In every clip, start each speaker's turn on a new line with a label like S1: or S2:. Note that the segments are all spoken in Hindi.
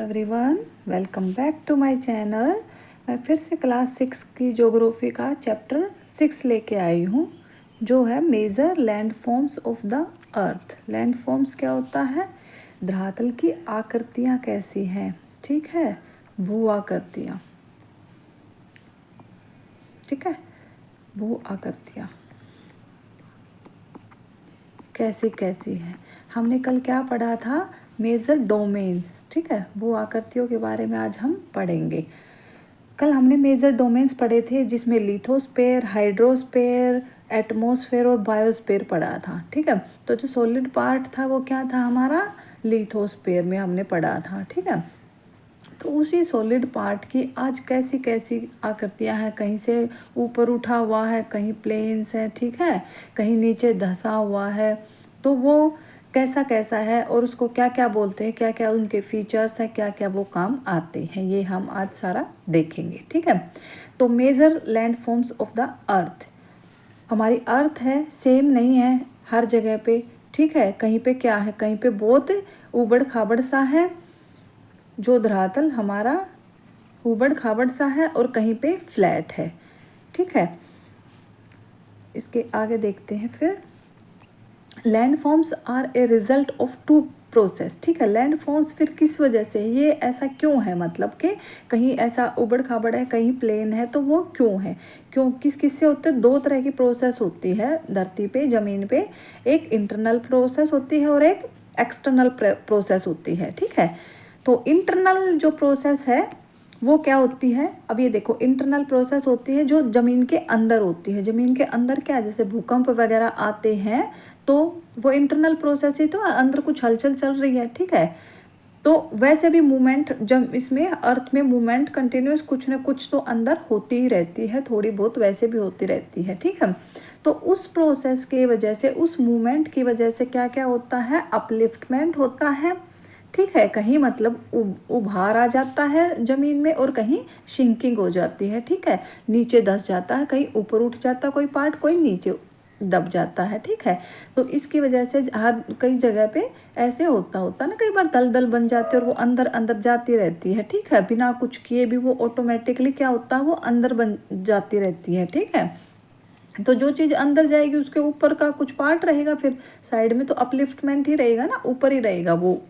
S1: Everyone, welcome back to my channel. मैं फिर से क्लास 6 की ज्योग्राफी का चैप्टर 6 लेके आई हूँ, जो है major landforms of the earth. Landforms क्या होता है? धरातल की आकृतियाँ कैसी हैं, ठीक है, भू आकृतियाँ, ठीक है, भू आकृतियाँ कैसी कैसी हैं। हमने कल क्या पढ़ा था? मेजर डोमेन्स, ठीक है, भू आकृतियों के बारे में आज हम पढ़ेंगे। कल हमने मेजर डोमेन्स पढ़े थे, जिसमें लिथोस्फेयर, हाइड्रोस्फेयर, एटमॉस्फेयर और बायोस्फेयर पढ़ा था, ठीक है। तो जो सॉलिड पार्ट था वो क्या था हमारा? लिथोस्फेयर में हमने पढ़ा था, ठीक है। तो उसी सॉलिड पार्ट की आज कैसी कैसी आकृतियां हैं, कहीं से ऊपर उठा हुआ है, कहीं प्लेन्स है, ठीक है, कहीं नीचे धंसा हुआ है, तो वो कैसा कैसा है और उसको क्या क्या बोलते हैं, क्या क्या उनके फीचर्स हैं, क्या क्या वो काम आते हैं, ये हम आज सारा देखेंगे, ठीक है। तो major landforms of the earth. हमारी अर्थ है, सेम नहीं है हर जगह पे, ठीक है। कहीं पे क्या है, कहीं पे बहुत उबड़ खाबड़ सा है, जो धरातल हमारा उबड़ खाबड़ सा है, और कहीं पे फ्लैट है, ठीक है। इसके आगे देखते हैं फिर। Landforms are a result of two process, ठीक है। लैंड फॉर्म्स फिर किस वजह से, ये ऐसा क्यों है, मतलब कि कहीं ऐसा उबड़ खाबड़ है, कहीं प्लेन है, तो वो क्यों है, क्यों, किस किस से होते हैं? दो तरह की प्रोसेस होती है धरती पे, ज़मीन पे। एक इंटरनल प्रोसेस होती है और एक एक्सटर्नल प्रोसेस होती है, ठीक है। तो इंटरनल जो प्रोसेस है वो क्या होती है? अब ये देखो, इंटरनल प्रोसेस होती है जो ज़मीन के अंदर होती है। ज़मीन के अंदर क्या है, जैसे भूकंप वगैरह आते हैं तो वो इंटरनल प्रोसेस ही, तो अंदर कुछ हलचल चल रही है, ठीक है। तो वैसे भी मूवमेंट, जब इसमें अर्थ में मूवमेंट कंटिन्यूस कुछ ना कुछ तो अंदर होती ही रहती है, थोड़ी बहुत वैसे भी होती रहती है, ठीक है। तो उस प्रोसेस की वजह से, उस मूवमेंट की वजह से क्या क्या होता है? अपलिफ्टमेंट होता है, ठीक है। कहीं मतलब उभार आ जाता है ज़मीन में, और कहीं शिंकिंग हो जाती है, ठीक है, नीचे धंस जाता है, कहीं ऊपर उठ जाता है कोई पार्ट, कोई नीचे दब जाता है, ठीक है। तो इसकी वजह से हर कई जगह पे ऐसे होता ना, कई बार दलदल बन जाती है और वो अंदर अंदर जाती रहती है, ठीक है, बिना कुछ किए भी वो ऑटोमेटिकली क्या होता है, वो अंदर बन जाती रहती है, ठीक है। तो जो चीज़ अंदर जाएगी उसके ऊपर का कुछ पार्ट रहेगा, फिर साइड में तो अपलिफ्टमेंट ही रहेगा ना, ऊपर ही रहेगा वो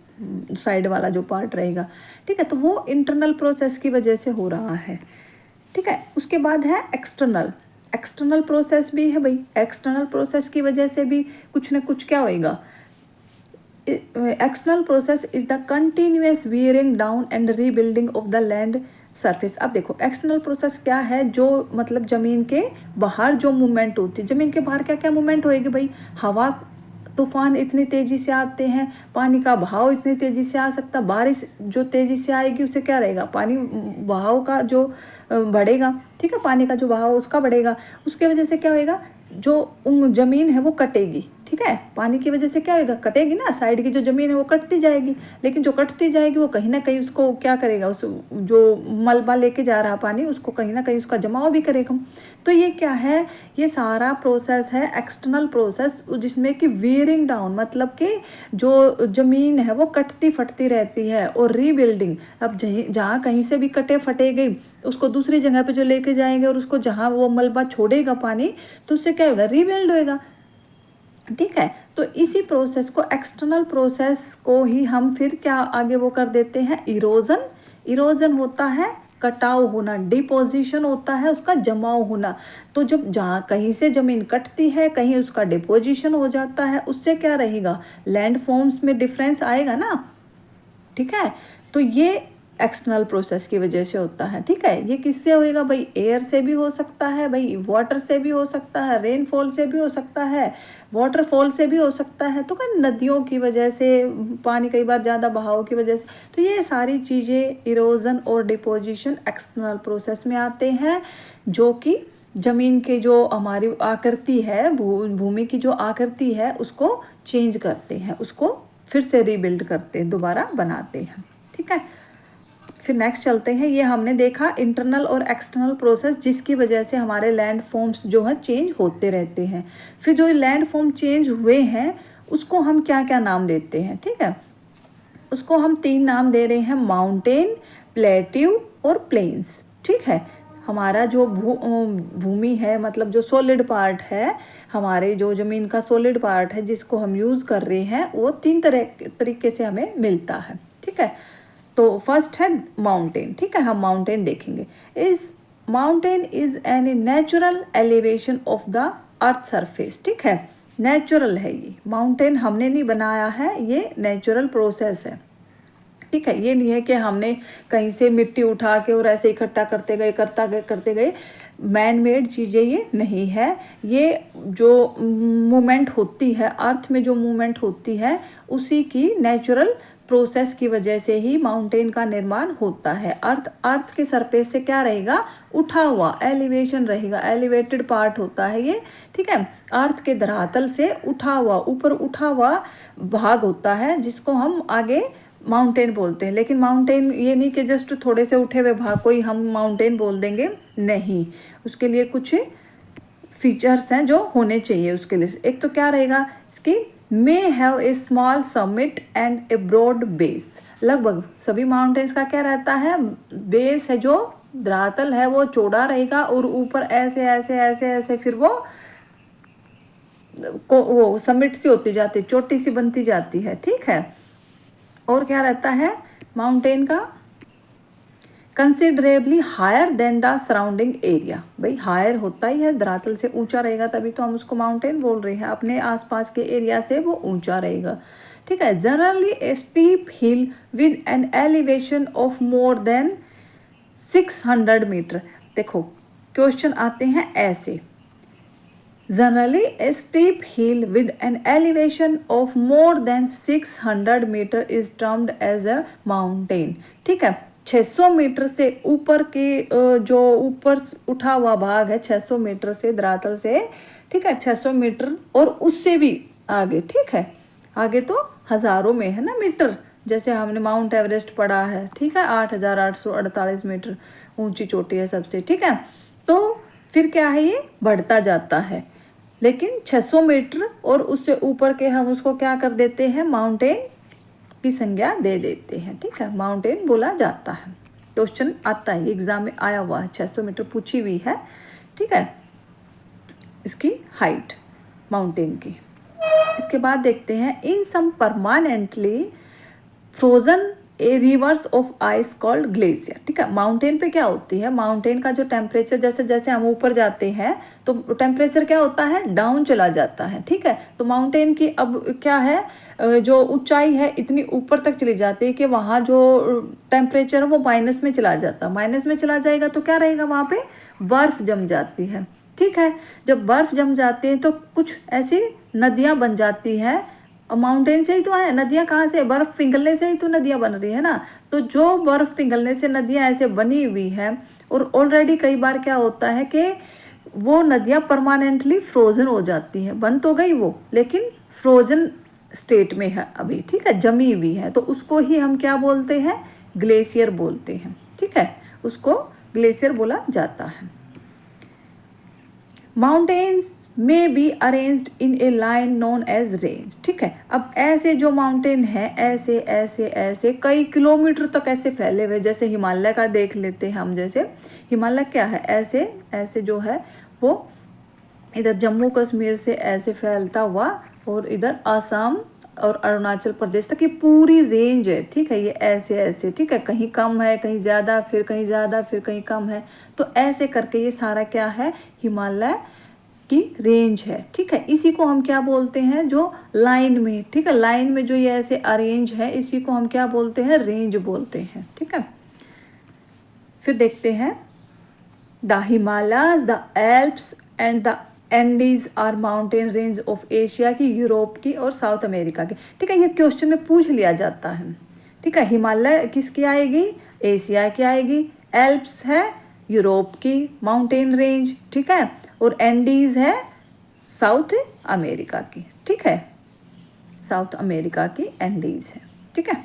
S1: साइड वाला जो पार्ट रहेगा, ठीक है। तो वो इंटरनल प्रोसेस की वजह से हो रहा है, ठीक है। उसके बाद है एक्सटर्नल। एक्सटर्नल प्रोसेस भी है भाई। एक्सटर्नल प्रोसेस की वजह से भी कुछ ना कुछ क्या होएगा? External process is the continuous wearing down and rebuilding of the land surface. अब देखो, एक्सटर्नल प्रोसेस क्या है? जो मतलब ज़मीन के बाहर जो मूवमेंट होती है, ज़मीन के बाहर क्या क्या मूवमेंट होएगी भाई? हवा, तूफान इतनी तेज़ी से आते हैं, पानी का बहाव इतनी तेज़ी से आ सकता, बारिश जो तेज़ी से आएगी उससे क्या रहेगा? पानी बहाव का जो बढ़ेगा, ठीक है, पानी का जो बहाव उसका बढ़ेगा, उसके वजह से क्या होएगा? जो ज़मीन है वो कटेगी, ठीक है। पानी की वजह से क्या होएगा? कटेगी ना, साइड की जो ज़मीन है वो कटती जाएगी, लेकिन जो कटती जाएगी वो कहीं ना कहीं उसको क्या करेगा? उस जो मलबा लेके जा रहा पानी, उसको कहीं ना कहीं उसका जमाव भी करेगा। तो ये क्या है? ये सारा प्रोसेस है एक्सटर्नल प्रोसेस, जिसमें कि वियरिंग डाउन, मतलब कि जो ज़मीन है वो कटती फटती रहती है, और रीबिल्डिंग, अब जहाँ कहीं से भी कटे फटे गई उसको दूसरी जगह पे जो लेके जाएंगे, और उसको जहाँ वो मलबा छोड़ेगा पानी, तो उससे क्या होगा? रीबिल्ड होएगा, ठीक है। तो इसी प्रोसेस को, एक्सटर्नल प्रोसेस को ही हम फिर क्या आगे वो कर देते हैं? इरोजन। इरोजन होता है कटाव होना, डिपोजिशन होता है उसका जमाव होना। तो जब जहाँ कहीं से ज़मीन कटती है, कहीं उसका डिपोजिशन हो जाता है, उससे क्या रहेगा? लैंड फॉर्म्स में डिफरेंस आएगा ना, ठीक है। तो ये एक्सटर्नल प्रोसेस की वजह से होता है, ठीक है। ये किससे होएगा भाई? एयर से भी हो सकता है भाई, वाटर से भी हो सकता है, रेनफॉल से भी हो सकता है, वाटरफॉल से भी हो सकता है, तो क्या नदियों की वजह से, पानी कई बार ज़्यादा बहाव की वजह से। तो ये सारी चीज़ें, इरोजन और डिपोजिशन एक्सटर्नल प्रोसेस में आते हैं, जो कि ज़मीन के जो हमारी आकृति है, भूमि की जो आकृति है उसको चेंज करते हैं, उसको फिर से रीबिल्ड करते हैं, दोबारा बनाते हैं, ठीक है। फिर नेक्स्ट चलते हैं। ये हमने देखा इंटरनल और एक्सटर्नल प्रोसेस, जिसकी वजह से हमारे लैंड फॉर्म्स जो है चेंज होते रहते हैं। फिर जो लैंड फॉर्म चेंज हुए हैं उसको हम क्या क्या नाम देते हैं, ठीक है। उसको हम 3 नाम दे रहे हैं, माउंटेन, प्लेट्यू और प्लेन्स। ठीक है, हमारा जो भूमि है, मतलब जो सॉलिड पार्ट है, हमारे जो ज़मीन का सॉलिड पार्ट है जिसको हम यूज़ कर रहे हैं, वो 3 तरीके से हमें मिलता है। ठीक है, तो फर्स्ट है माउंटेन। ठीक है, हम माउंटेन देखेंगे। Is mountain is an natural elevation of the earth surface. ठीक है, नेचुरल है ये, माउंटेन हमने नहीं बनाया है, ये नेचुरल प्रोसेस है। ठीक है, ये नहीं है कि हमने कहीं से मिट्टी उठा के और ऐसे इकट्ठा करते गए। मैन मेड चीज़ें ये नहीं है। ये जो मूवमेंट होती है, अर्थ में जो मूवमेंट होती है, उसी की नेचुरल प्रोसेस की वजह से ही माउंटेन का निर्माण होता है। अर्थ के सरफेस से क्या रहेगा, उठा हुआ, एलिवेशन रहेगा, एलिवेटेड पार्ट होता है ये। ठीक है, अर्थ के धरातल से उठा हुआ, ऊपर उठा हुआ भाग होता है, जिसको हम आगे माउंटेन बोलते हैं। लेकिन माउंटेन ये नहीं कि जस्ट थोड़े से उठे हुए भाग को ही हम माउंटेन बोल देंगे, नहीं, उसके लिए कुछ फीचर्स हैं जो होने चाहिए उसके लिए। एक तो क्या रहेगा इसकी, may have a small summit and a broad base. लगभग सभी माउंटेन्स का क्या रहता है, बेस है जो धरातल है वो चौड़ा रहेगा और ऊपर ऐसे ऐसे ऐसे ऐसे फिर वो समिट सी होती जाती है, चोटी सी बनती जाती है। ठीक है, और क्या रहता है माउंटेन का, considerably higher than the surrounding area. भाई हायर होता ही है, धरातल से ऊंचा रहेगा तभी तो हम उसको माउंटेन बोल रहे हैं, अपने आसपास के एरिया से वो ऊंचा रहेगा। ठीक है, generally a steep hill with an elevation of more than 600 metre. देखो क्वेश्चन आते हैं ऐसे, Generally, a steep hill with an elevation of more than 600 meter is termed as a mountain. ठीक है, 600 मीटर से ऊपर के जो ऊपर उठा हुआ भाग है 600 मीटर से धरातल से, ठीक है, 600 मीटर और उससे भी आगे। ठीक है, आगे तो हज़ारों में है ना मीटर, जैसे हमने माउंट एवरेस्ट पढ़ा है। ठीक है, 8,848 मीटर ऊंची चोटी है सबसे। ठीक है, तो फिर क्या है, ये बढ़ता जाता है, लेकिन 600 मीटर और उससे ऊपर के हम उसको क्या कर देते हैं, माउंटेन की संज्ञा दे देते हैं। ठीक है, माउंटेन बोला जाता है। क्वेश्चन आता है, एग्जाम में आया हुआ है, 600 मीटर पूछी हुई है। ठीक है, इसकी हाइट माउंटेन की। इसके बाद देखते हैं, in some permanently frozen a rivers of ice called glacier. ठीक है, माउंटेन पे क्या होती है, माउंटेन का जो टेम्परेचर, जैसे जैसे हम ऊपर जाते हैं तो टेम्परेचर क्या होता है, डाउन चला जाता है। ठीक है, तो माउंटेन की अब क्या है, जो ऊंचाई है इतनी ऊपर तक चली जाती है कि वहाँ जो टेम्परेचर है वो माइनस में चला जाता है। माइनस में चला जाएगा तो क्या रहेगा, वहाँ पे बर्फ जम जाती है। ठीक है, जब बर्फ जम जाती है तो कुछ ऐसी नदियाँ बन जाती हैं, माउंटेन से ही तो है, नदियाँ कहाँ से, बर्फ़ पिघलने से ही तो नदियाँ बन रही है ना। तो जो बर्फ़ पिघलने से नदियाँ ऐसे बनी हुई है, और ऑलरेडी कई बार क्या होता है कि वो नदियाँ परमानेंटली फ्रोज़न हो जाती हैं, बन तो गई वो लेकिन फ्रोज़न स्टेट में है अभी। ठीक है, जमी हुई है, तो उसको ही हम क्या बोलते हैं, ग्लेशियर बोलते हैं। ठीक है, उसको ग्लेशियर बोला जाता है। Mountains may be arranged in a line known as range. ठीक है, अब ऐसे जो माउंटेन है ऐसे ऐसे ऐसे कई किलोमीटर तक ऐसे फैले हुए, जैसे हिमालय का देख लेते हैं हम। जैसे हिमालय क्या है, ऐसे ऐसे जो है वो इधर जम्मू कश्मीर से ऐसे फैलता हुआ और इधर आसाम और अरुणाचल प्रदेश तक ये पूरी रेंज है। ठीक है, ये ऐसे ऐसे, ठीक है, कहीं कम है, कहीं ज़्यादा, फिर कहीं ज़्यादा, फिर कहीं कम है, तो ऐसे करके ये सारा क्या है, हिमालय की रेंज है। ठीक है, इसी को हम क्या बोलते हैं, जो लाइन में, ठीक है, लाइन में जो ये ऐसे अरेंज है, इसी को हम क्या बोलते हैं, रेंज बोलते हैं। ठीक है, फिर देखते हैं, the Himalayas, the Alps and the Andes are mountain range of Asia की, यूरोप की और साउथ अमेरिका की। ठीक है, ये क्वेश्चन में पूछ लिया जाता है। ठीक है, हिमालय किसकी आएगी, एशिया की आएगी, एल्प्स है यूरोप की माउंटेन रेंज, ठीक है, और एंडीज है साउथ अमेरिका की। ठीक है, साउथ अमेरिका की एंडीज है। ठीक है,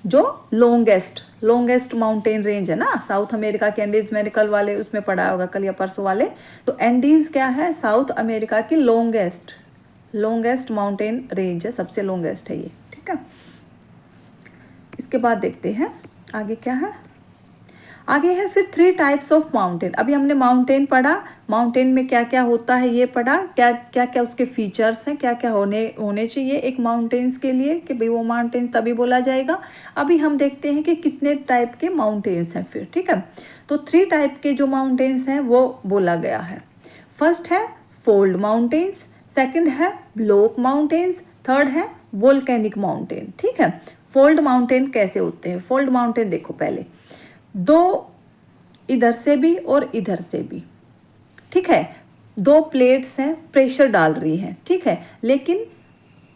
S1: जो लॉन्गेस्ट माउंटेन रेंज है ना, साउथ अमेरिका के एंडीज, मैंने कल वाले उसमें पढ़ा होगा, कल या परसों वाले। तो एंडीज क्या है, साउथ अमेरिका की लॉन्गेस्ट माउंटेन रेंज है, सबसे लॉन्गेस्ट है ये। ठीक है, इसके बाद देखते हैं आगे क्या है। आगे है फिर 3 टाइप्स ऑफ माउंटेन। अभी हमने माउंटेन पढ़ा, माउंटेन में क्या क्या होता है ये पढ़ा, क्या क्या उसके फीचर्स हैं, क्या क्या होने चाहिए एक माउंटेन्स के लिए कि भाई वो माउंटेन तभी बोला जाएगा। अभी हम देखते हैं कि कितने टाइप के माउंटेन्स हैं फिर, ठीक है। तो 3 टाइप के जो माउंटेन्स हैं वो बोला गया है। फर्स्ट है फोल्ड माउंटेन्स, सेकंड है ब्लॉक माउंटेन्स, थर्ड है वोल्केनिक माउंटेन, ठीक है। फोल्ड माउंटेन कैसे होते हैं? फोल्ड माउंटेन देखो, पहले 2 इधर से भी और इधर से भी, ठीक है, 2 प्लेट्स हैं, प्रेशर डाल रही हैं, ठीक है, लेकिन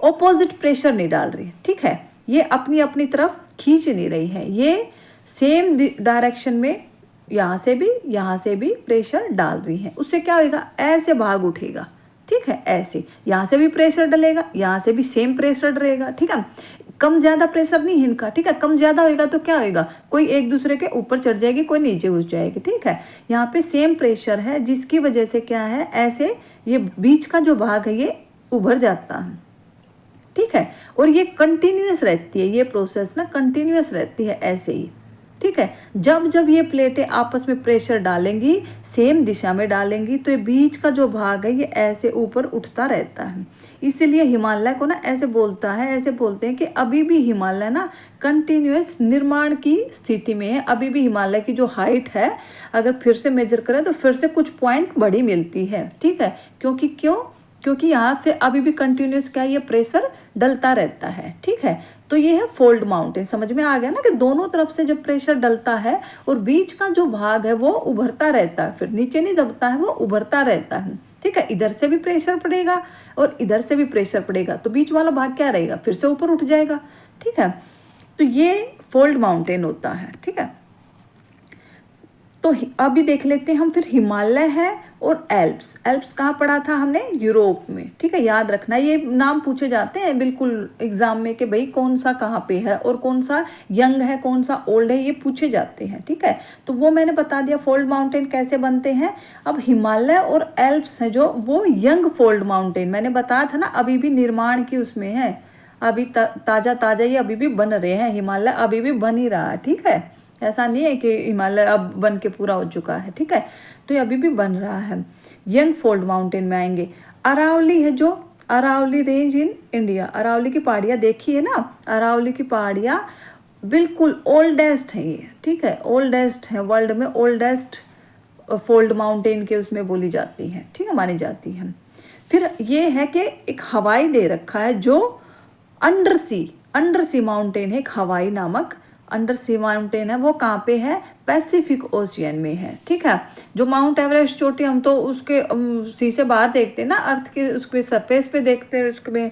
S1: ऑपोजिट प्रेशर नहीं डाल रही, ठीक है। ये अपनी अपनी तरफ खींच नहीं रही है, ये सेम डायरेक्शन में यहाँ से भी प्रेशर डाल रही है। उससे क्या होगा, ऐसे भाग उठेगा, ठीक है, ऐसे यहाँ से भी प्रेशर डलेगा, यहाँ से भी सेम प्रेशर डलेगा, ठीक है। कम ज़्यादा प्रेशर नहीं है इनका, ठीक है। कम ज़्यादा होएगा तो क्या होएगा, कोई एक दूसरे के ऊपर चढ़ जाएगी, कोई नीचे घुस जाएगी, ठीक है। यहाँ पे सेम प्रेशर है, जिसकी वजह से क्या है, ऐसे ये बीच का जो भाग है ये उभर जाता है, ठीक है। और ये कंटिन्यूस रहती है, ये प्रोसेस ना कंटिन्यूस रहती है ऐसे ही, ठीक है। जब जब ये प्लेटें आपस में प्रेशर डालेंगी, सेम दिशा में डालेंगी, तो ये बीच का जो भाग है ये ऐसे ऊपर उठता रहता है। इसीलिए हिमालय को ना ऐसे बोलते हैं कि अभी भी हिमालय ना कंटिन्यूस निर्माण की स्थिति में है। अभी भी हिमालय की जो हाइट है अगर फिर से मेजर करें तो फिर से कुछ पॉइंट बड़ी मिलती है, ठीक है। क्योंकि यहाँ से अभी भी कंटिन्यूस क्या ये प्रेशर डलता रहता है, ठीक है। तो ये है फोल्ड माउंटेन। समझ में आ गया ना कि दोनों तरफ से जब प्रेशर डलता है और बीच का जो भाग है वो उभरता रहता है, फिर नीचे नहीं दबता है, वो उभरता रहता है, ठीक है। इधर से भी प्रेशर पड़ेगा और इधर से भी प्रेशर पड़ेगा, तो बीच वाला भाग क्या रहेगा, फिर से ऊपर उठ जाएगा, ठीक है। तो ये फोल्ड माउंटेन होता है, ठीक है। तो अभी देख लेते हैं हम फिर हिमालय है और एल्प्स कहाँ पढ़ा था हमने, यूरोप में, ठीक है। याद रखना, ये नाम पूछे जाते हैं बिल्कुल एग्जाम में कि भाई कौन सा कहाँ पे है और कौन सा यंग है कौन सा ओल्ड है, ये पूछे जाते हैं, ठीक है। तो वो मैंने बता दिया फोल्ड माउंटेन कैसे बनते हैं। अब हिमालय और एल्प्स है जो, वो यंग फोल्ड माउंटेन मैंने बताया था ना, अभी भी निर्माण की उसमें है, अभी ताज़ा ये अभी भी बन रहे हैं, हिमालय अभी भी बन ही रहा है, ठीक है। ऐसा नहीं है कि हिमालय अब बन के पूरा हो चुका है, ठीक है। तो ये अभी भी बन रहा है। यंग फोल्ड माउंटेन में आएंगे। अरावली है जो, Aravalli range in India, Aravalli की पहाड़ियाँ देखी है ना, अरावली की पहाड़ियाँ बिल्कुल ओल्डेस्ट है ये, ठीक है, ओल्डेस्ट है, वर्ल्ड में ओल्डेस्ट फोल्ड माउंटेन के उसमें बोली जाती है, ठीक है, मानी जाती है। फिर ये है कि एक हवाई दे रखा है जो अंडर सी माउंटेन है, एक हवाई नामक अंडर सी माउंटेन है, वो कहाँ पे है, पैसिफिक ओशियन में है, ठीक है। जो माउंट एवरेस्ट चोटी हम तो उसके सी से बाहर देखते हैं ना, अर्थ के उस पे सरफेस पे देखते हैं, उसमें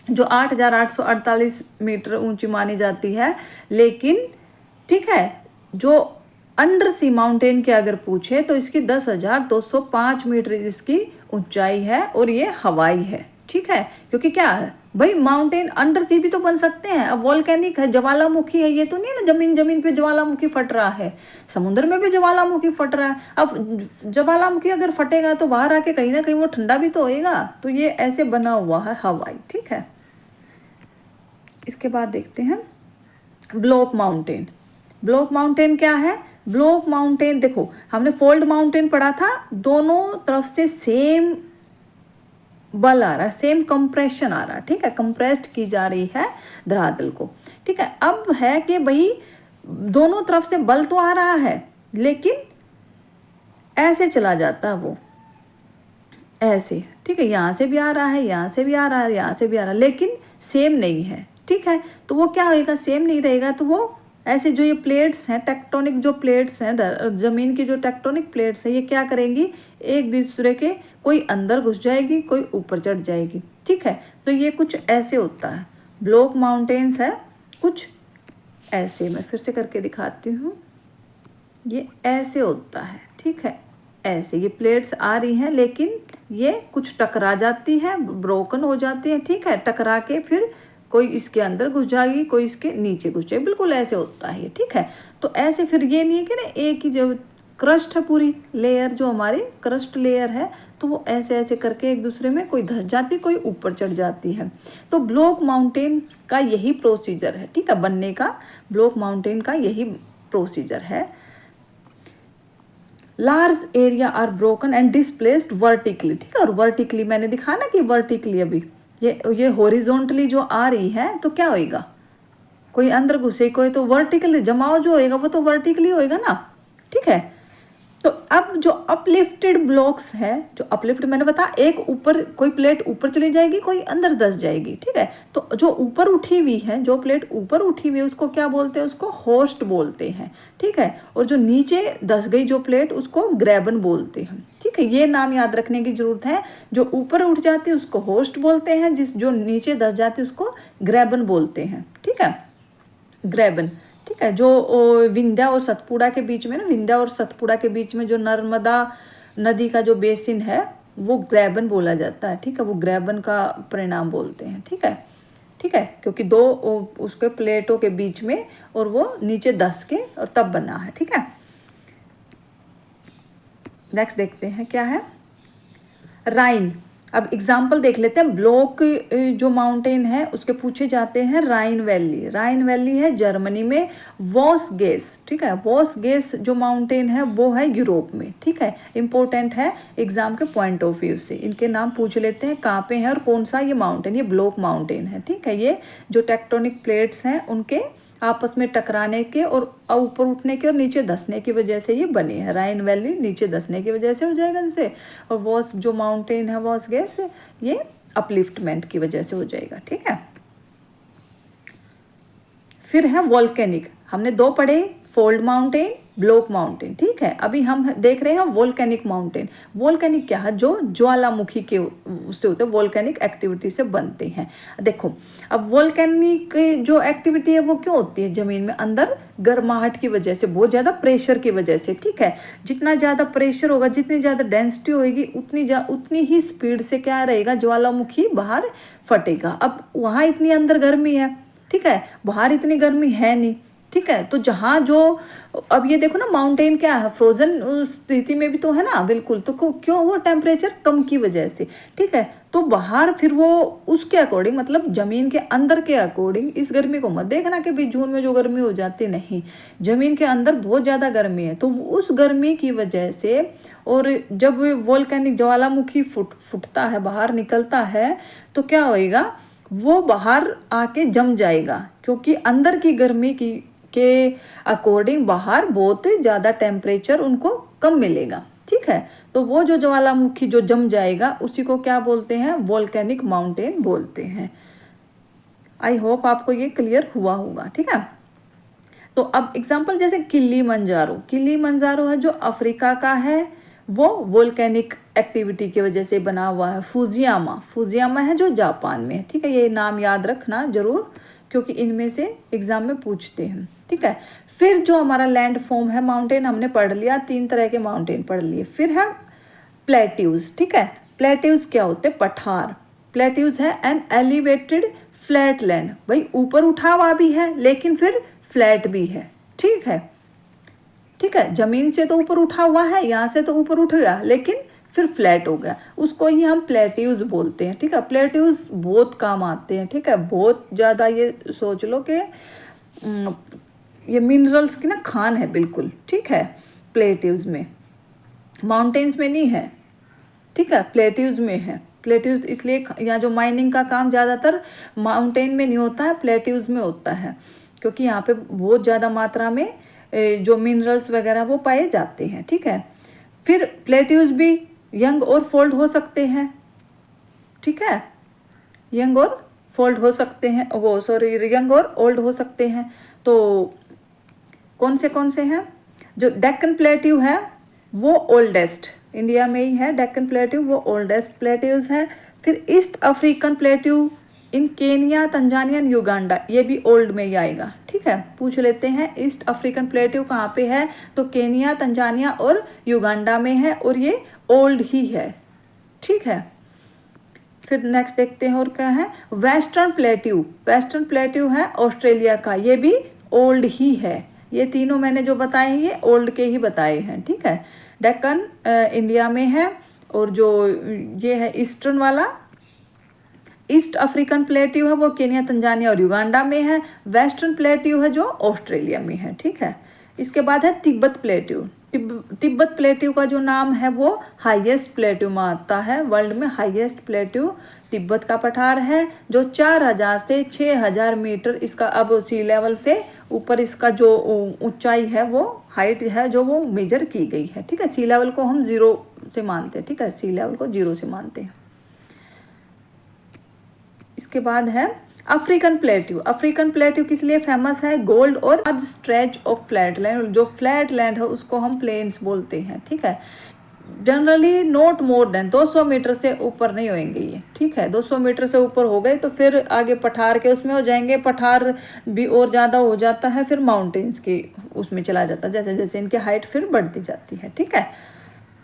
S1: जो 8,848 मीटर ऊंची मानी जाती है, लेकिन ठीक है जो अंडर सी माउंटेन के अगर पूछे तो इसकी 10,205 मीटर इसकी ऊंचाई है और ये हवाई है, ठीक है। क्योंकि क्या है भाई, माउंटेन अंडर सी भी तो बन सकते हैं। अब वॉल्केनिक है, ज्वालामुखी है, ये तो नहीं ना जमीन पे ज्वालामुखी फट रहा है, समुद्र में भी ज्वालामुखी फट रहा है। अब ज्वालामुखी अगर फटेगा तो बाहर आके कहीं ना कहीं वो ठंडा भी तो होएगा, तो ये ऐसे बना हुआ है हवाई, ठीक है। इसके बाद देखते हैं ब्लॉक माउंटेन। ब्लॉक माउंटेन क्या है, ब्लॉक माउंटेन देखो हमने फोल्ड माउंटेन पढ़ा था, दोनों तरफ से सेम बल आ रहा है, सेम कंप्रेशन आ रहा है, ठीक है, कंप्रेस्ड की जा रही है धरातल को, ठीक है। अब है कि भाई दोनों तरफ से बल तो आ रहा है लेकिन ऐसे चला जाता है वो, ऐसे, ठीक है, यहाँ से भी आ रहा है, यहाँ से भी आ रहा है, यहाँ से भी आ रहा है, लेकिन सेम नहीं है, ठीक है। तो वो क्या होएगा, सेम नहीं रहेगा, तो वो ऐसे जो ये प्लेट्स हैं, टेक्टोनिक जो प्लेट्स हैं, जमीन की जो टेक्टोनिक प्लेट्स हैं, ये क्या करेंगी, एक दूसरे के कोई अंदर घुस जाएगी, कोई ऊपर चढ़ जाएगी, ठीक है। तो ये कुछ ऐसे होता है, ब्लॉक माउंटेन्स है कुछ ऐसे, मैं फिर से करके दिखाती हूँ, ये ऐसे होता है, ठीक है, ऐसे ये प्लेट्स आ रही हैं लेकिन ये कुछ टकरा जाती है, ब्रोकन हो जाती है, ठीक है, टकरा के फिर कोई इसके अंदर घुस जाएगी, कोई इसके नीचे घुस जाएगी, बिल्कुल ऐसे होता है ये, ठीक है। तो ऐसे फिर ये नहीं है कि ना एक ही जो क्रस्ट है पूरी लेयर, जो हमारी क्रस्ट लेयर है, तो वो ऐसे ऐसे करके एक दूसरे में कोई धस जाती, कोई ऊपर चढ़ जाती है। तो ब्लॉक माउंटेन्स का यही प्रोसीजर है, ठीक है, बनने का ब्लॉक माउंटेन का यही प्रोसीजर है। Large area are broken and displaced vertically, ठीक है, और वर्टिकली मैंने दिखा ना कि वर्टिकली अभी ये हॉरिजॉन्टली जो आ रही है तो क्या होएगा, कोई अंदर घुसे कोई, तो वर्टिकली जमाव जो होएगा वो तो वर्टिकली होएगा ना, ठीक है। तो अब जो अपलिफ्टेड ब्लॉक्स है, जो अपलिफ्ट मैंने बताया, एक ऊपर कोई प्लेट ऊपर चली जाएगी, कोई अंदर धस जाएगी, ठीक है। तो जो ऊपर उठी हुई है, जो प्लेट ऊपर उठी हुई है उसको क्या बोलते हैं, उसको होस्ट बोलते हैं, ठीक है। और जो नीचे धस गई जो प्लेट उसको ग्रैबन बोलते हैं, ठीक है। ये नाम याद रखने की जरूरत है, जो ऊपर उठ जाती है उसको होस्ट बोलते हैं, जो नीचे धस जाती है उसको ग्रैबन बोलते हैं, ठीक है, ग्रैबन, ठीक है। जो विंध्या और सतपुड़ा के बीच में ना, विंध्या और सतपुड़ा के बीच में जो नर्मदा नदी का जो बेसिन है वो ग्रैबन बोला जाता है, ठीक है, वो ग्रैबन का परिणाम बोलते हैं, ठीक है, ठीक है, क्योंकि दो उसके प्लेटों के बीच में और वो नीचे धस के और तब बना है, ठीक है। नेक्स्ट देखते हैं क्या है, राइन। अब एग्जाम्पल देख लेते हैं, ब्लॉक जो माउंटेन है उसके पूछे जाते हैं राइन वैली। राइन वैली है जर्मनी में, वॉसगेस, ठीक है, वॉसगेस जो माउंटेन है वो है यूरोप में, ठीक है, इंपॉर्टेंट है एग्जाम के पॉइंट ऑफ व्यू से। इनके नाम पूछ लेते हैं, कहाँ पे है और कौन सा ये माउंटेन, ये ब्लॉक माउंटेन है, ठीक है। ये जो टेक्टोनिक प्लेट्स हैं उनके आपस में टकराने के और ऊपर उठने के और नीचे धंसने की वजह से ये बनी है। राइन वैली नीचे धंसने की वजह से हो जाएगा जैसे, और वॉस जो माउंटेन है वॉसगेस ये अपलिफ्टमेंट की वजह से हो जाएगा, ठीक है। फिर है वोल्केनिक, हमने दो पढ़े, फोल्ड माउंटेन, ब्लॉक माउंटेन, ठीक है। अभी हम देख रहे हैं वोल्केनिक माउंटेन। वोल्केनिक क्या है, जो ज्वालामुखी के उससे होते हैं, वोल्केनिक एक्टिविटी से बनते हैं। देखो अब वोल्केनिक जो एक्टिविटी है वो क्यों होती है, जमीन में अंदर गर्माहट की वजह से, बहुत ज़्यादा प्रेशर की वजह से, ठीक है। जितना ज़्यादा प्रेशर होगा, जितनी ज़्यादा डेंसिटी होगी, उतनी ही स्पीड से क्या रहेगा, ज्वालामुखी बाहर फटेगा। अब वहाँ इतनी अंदर गर्मी है, ठीक है, बाहर इतनी गर्मी है नहीं, ठीक है। तो जहाँ जो अब ये देखो ना, माउंटेन क्या है, फ्रोजन स्थिति में भी तो है ना, बिल्कुल। तो क्यों, वो टेम्परेचर कम की वजह से, ठीक है। तो बाहर फिर वो उसके अकॉर्डिंग, मतलब जमीन के अंदर के अकॉर्डिंग, इस गर्मी को मत देखना कि भाई जून में जो गर्मी हो जाती, नहीं, जमीन के अंदर बहुत ज़्यादा गर्मी है। तो उस गर्मी की वजह से, और जब वोल्केनिक ज्वालामुखी फुटता है, बाहर निकलता है, तो क्या होएगा, वो बाहर आके जम जाएगा, क्योंकि अंदर की गर्मी के अकॉर्डिंग बाहर बहुत ज़्यादा टेम्परेचर उनको कम मिलेगा, ठीक है। तो वो जो ज्वालामुखी जो जम जाएगा उसी को क्या बोलते हैं, वोल्केनिक माउंटेन बोलते हैं। आई होप आपको ये क्लियर हुआ होगा, ठीक है। तो अब एग्जांपल जैसे किलिमंजारो है जो अफ्रीका का है, वो वोल्केनिक एक्टिविटी की वजह से बना हुआ है। फुजियामा है जो जापान में है, ठीक है। ये नाम याद रखना जरूर, क्योंकि इनमें से एग्जाम में पूछते हैं, ठीक है। फिर जो हमारा लैंड फॉर्म है, माउंटेन हमने पढ़ लिया, 3 तरह के माउंटेन पढ़ लिए। फिर है प्लेट्यूज, ठीक है। प्लेट्यूज क्या होते हैं, पठार। प्लेट्यूज है एन एलिवेटेड फ्लैट लैंड, भाई ऊपर उठा हुआ भी है लेकिन फिर फ्लैट भी है, ठीक है, ठीक है। जमीन से तो ऊपर उठा हुआ है, यहाँ से तो ऊपर उठ गया लेकिन फिर फ्लैट हो गया, उसको ही हम प्लेट्यूज बोलते हैं, ठीक है। प्लेट्यूज बहुत काम आते हैं, ठीक है, बहुत ज़्यादा। ये सोच लो कि ये मिनरल्स की ना खान है बिल्कुल, ठीक है। प्लेट्यूज में, माउंटेन्स में नहीं है, ठीक है, प्लेट्यूज में है। प्लेट्यूज इसलिए यहाँ जो माइनिंग का काम ज़्यादातर माउंटेन में नहीं होता है, प्लेट्यूज में होता है, क्योंकि यहाँ पे बहुत ज़्यादा मात्रा में जो मिनरल्स वगैरह वो पाए जाते हैं, ठीक है। फिर प्लेट्यूज भी यंग और फोल्ड हो सकते हैं, ठीक है, यंग और फोल्ड हो सकते हैं, वो सॉरी यंग और ओल्ड हो सकते हैं। तो कौन से हैं, जो डेक्कन प्लेट्यू है वो ओल्डेस्ट, इंडिया में ही है डेक्कन प्लेट्यू, वो ओल्डेस्ट प्लेट्यूज है। फिर ईस्ट अफ्रीकन प्लेट्यू इन केनिया, तंजानिया, युगांडा, ये भी ओल्ड में ही आएगा, ठीक है। पूछ लेते हैं ईस्ट अफ्रीकन प्लेट्यू कहाँ पे है, तो केनिया, तंजानिया और युगांडा में है, और ये ओल्ड ही है, ठीक है। फिर नेक्स्ट देखते हैं और क्या है, वेस्टर्न प्लेट्यू है ऑस्ट्रेलिया का, ये भी ओल्ड ही है, ये तीनों मैंने जो बताए हैं ये ओल्ड के ही बताए हैं, ठीक है। डेक्कन इंडिया में है, और जो ये है ईस्टर्न वाला ईस्ट अफ्रीकन प्लेट्यू है वो केन्या, तंजानिया और युगांडा में है। वेस्टर्न प्लेट्यू है जो ऑस्ट्रेलिया में है, ठीक है। इसके बाद है तिब्बत प्लेट्यू। तिब्बत प्लेट्यू का जो नाम है वो हाईएस्ट प्लेट्यू में आता है। वर्ल्ड में हाईएस्ट प्लेट्यू तिब्बत का पठार है, जो 4000 से 6000 मीटर इसका अब सी लेवल से ऊपर इसका जो ऊंचाई है वो हाइट है जो वो मेजर की गई है, ठीक है। सी लेवल को हम 0 से मानते हैं, ठीक है, सी लेवल को 0 से मानते हैं। इसके बाद है अफ्रीकन प्लेट्यू। अफ्रीकन प्लेट्यू किस लिए फेमस है? गोल्ड और large stretch of flat land. जो फ्लैट लैंड है उसको हम प्लेन्स बोलते हैं, ठीक है। Generally not more than 200 metre से ऊपर नहीं होंगे ये, ठीक है। 200 मीटर से ऊपर हो गए तो फिर आगे पठार के उसमें हो जाएंगे, पठार भी और ज़्यादा हो जाता है, फिर माउंटेन्स की उसमें चला जाता है, जैसे जैसे इनकी हाइट फिर बढ़ती जाती है, ठीक है।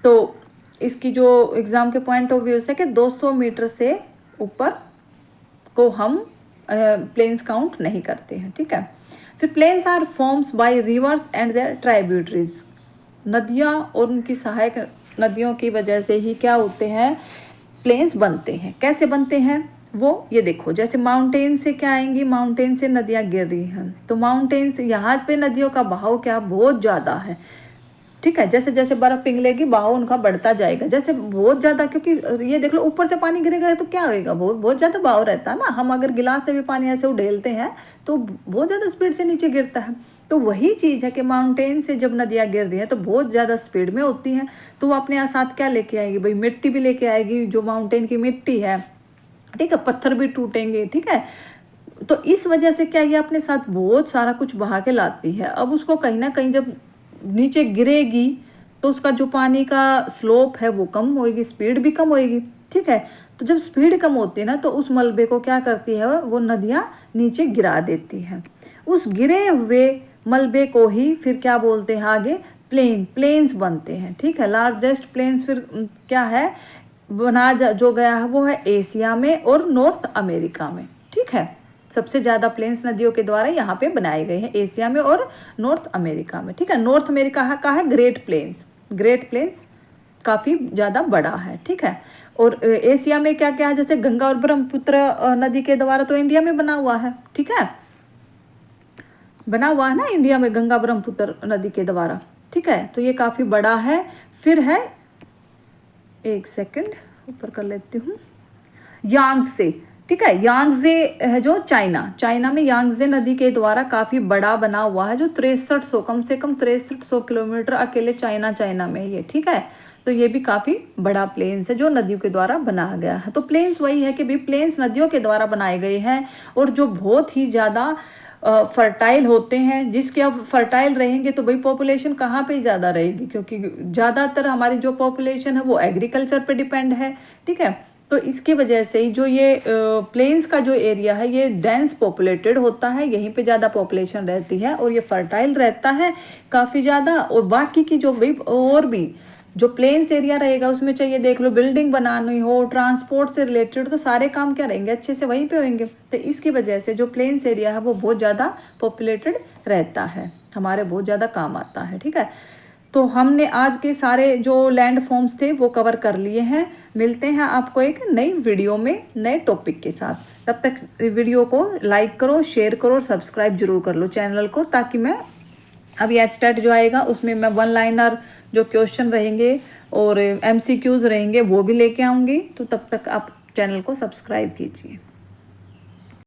S1: तो इसकी जो एग्ज़ाम के पॉइंट ऑफ व्यू से कि 200 मीटर से ऊपर को हम प्लेन्स काउंट नहीं करते हैं, ठीक है। फिर plains are forms by rivers and their tributaries. नदियाँ और उनकी सहायक नदियों की वजह से ही क्या होते हैं, प्लेन्स बनते हैं। कैसे बनते हैं वो ये देखो, जैसे माउंटेन से क्या आएंगी, माउंटेन से नदियाँ गिर रही हैं, तो माउंटेन से यहाँ पे नदियों का बहाव क्या बहुत ज़्यादा है, ठीक है। जैसे जैसे बर्फ पिघलेगी बहाव उनका बढ़ता जाएगा, जैसे बहुत ज़्यादा, क्योंकि ये देख लो ऊपर से पानी गिरेगा तो क्या होएगा, बहुत बहुत ज़्यादा बहाव रहता है ना। हम अगर गिलास से भी पानी ऐसे उड़ेलते हैं तो बहुत ज़्यादा स्पीड से नीचे गिरता है। तो वही चीज़ है कि माउंटेन से जब नदियाँ गिर रही हैं तो बहुत ज़्यादा स्पीड में होती हैं, तो वो अपने साथ क्या लेके आएगी भाई, मिट्टी भी लेके आएगी, जो माउंटेन की मिट्टी है, ठीक है, पत्थर भी टूटेंगे, ठीक है। तो इस वजह से क्या ये अपने साथ बहुत सारा कुछ बहा के लाती है। अब उसको कहीं ना कहीं जब नीचे गिरेगी तो उसका जो पानी का स्लोप है वो कम होएगी, स्पीड भी कम होएगी, ठीक है। तो जब स्पीड कम होती है ना तो उस मलबे को क्या करती है वो नदियाँ नीचे गिरा देती हैं। उस गिरे हुए मलबे को ही फिर क्या बोलते हैं आगे, प्लेन्स बनते हैं, ठीक है। लार्जेस्ट प्लेन्स फिर क्या है बना जो गया है वो है एशिया में और नॉर्थ अमेरिका में, ठीक है। सबसे ज़्यादा प्लेन्स नदियों के द्वारा यहाँ पे बनाए गए हैं एशिया में और नॉर्थ अमेरिका में, ठीक है। नॉर्थ अमेरिका का है ग्रेट प्लेन्स काफ़ी ज़्यादा बड़ा है, ठीक है। और एशिया में क्या क्या है, जैसे गंगा और ब्रह्मपुत्र नदी के द्वारा तो इंडिया में बना हुआ है, ठीक है, बना हुआ है ना इंडिया में गंगा ब्रह्मपुत्र नदी के द्वारा, ठीक है। तो ये काफ़ी बड़ा है। फिर है, एक सेकंड ऊपर कर लेती हूँ, यांगसे, ठीक है। यांगजे है जो चाइना में यांगजे नदी के द्वारा काफ़ी बड़ा बना हुआ है, जो 6300 कम से कम 6300 किलोमीटर अकेले चाइना में ये, ठीक है। तो ये भी काफ़ी बड़ा प्लेन्स है जो नदियों के द्वारा बनाया गया है। तो प्लेन्स वही है कि भी प्लेन्स नदियों के द्वारा बनाए गए हैं और जो बहुत ही ज़्यादा फर्टाइल होते हैं, जिसके अब फर्टाइल रहेंगे तो भाई पॉपुलेशन कहाँ पे ज़्यादा रहेगी, क्योंकि ज़्यादातर हमारी जो पॉपुलेशन है वो एग्रीकल्चर पे डिपेंड है, ठीक है। तो इसकी वजह से ही जो ये प्लेन्स का जो एरिया है ये डेंस पॉपुलेटेड होता है, यहीं पे ज़्यादा पॉपुलेशन रहती है और ये फर्टाइल रहता है काफ़ी ज़्यादा। और बाकी की जो भी और भी जो प्लेन्स एरिया रहेगा उसमें चाहिए देख लो बिल्डिंग बनानी हो, ट्रांसपोर्ट से रिलेटेड, तो सारे काम क्या रहेंगे अच्छे से वहीं पे होंगे। तो इसकी वजह से जो प्लेन्स एरिया है वो बहुत ज़्यादा पॉपुलेटेड रहता है, हमारे बहुत ज़्यादा काम आता है, ठीक है। तो हमने आज के सारे जो लैंड फॉर्म्स थे वो कवर कर लिए हैं। मिलते हैं आपको एक नई वीडियो में नए टॉपिक के साथ। तब तक वीडियो को लाइक करो, शेयर करो और सब्सक्राइब जरूर कर लो चैनल को, ताकि मैं अभी एचटेट जो आएगा उसमें मैं 1 लाइनर जो क्वेश्चन रहेंगे और MCQs रहेंगे वो भी लेके आऊँगी। तो तब तक आप चैनल को सब्सक्राइब कीजिए।